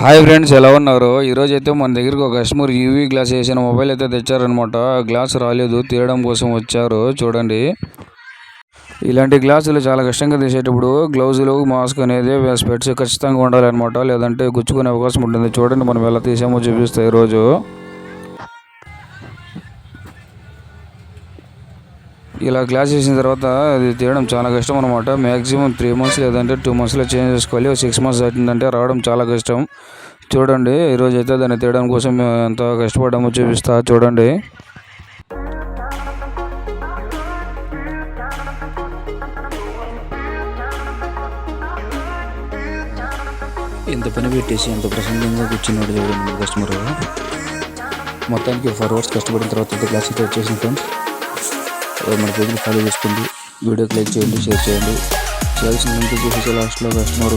Hi friends, ఎలా ఉన్నారు? ఈరోజు అయితే మన దగ్గరికి ఒక కస్టమర్ యూవీ గ్లాస్ వేసిన మొబైల్ అయితే తెచ్చారనమాట. గ్లాస్ రాలేదు, తీయడం కోసం వచ్చారు. చూడండి, ఇలాంటి గ్లాసులు చాలా కష్టంగా తీసేటప్పుడు గ్లౌజులు, మాస్క్ అనేది, స్పెట్స్ ఖచ్చితంగా ఉండాలన్నమాట. లేదంటే గుచ్చుకునే అవకాశం ఉంటుంది. చూడండి, మనం ఎలా తీసామో చూపిస్తాయి ఈరోజు. ఇలా గ్లాస్ వేసిన తర్వాత అది తీయడం చాలా కష్టం అనమాట. మ్యాక్సిమం 3 months లేదంటే 2 monthsలో చేంజ్ చేసుకోవాలి. 6 months అవుతుందంటే రావడం చాలా కష్టం. చూడండి, ఈరోజు అయితే దాన్ని తీయడం కోసం మేము ఎంత కష్టపడ్డామో చూపిస్తా. చూడండి, ఎంత పని పెట్టేసి ఎంత ప్రశాంతంగా కూర్చున్నాడు చూడండి కస్టమర్. మొత్తానికి 4 hours కష్టపడిన తర్వాత గ్లాస్ అయితే వచ్చేసిన ఫ్రెండ్స్. మన పేజ్ని ఫాలో చేసుకోండి, వీడియోకి లైక్ చేయండి, షేర్ చేయండి. చేయాల్సిందంతా చూసి లాస్ట్లో కస్టమర్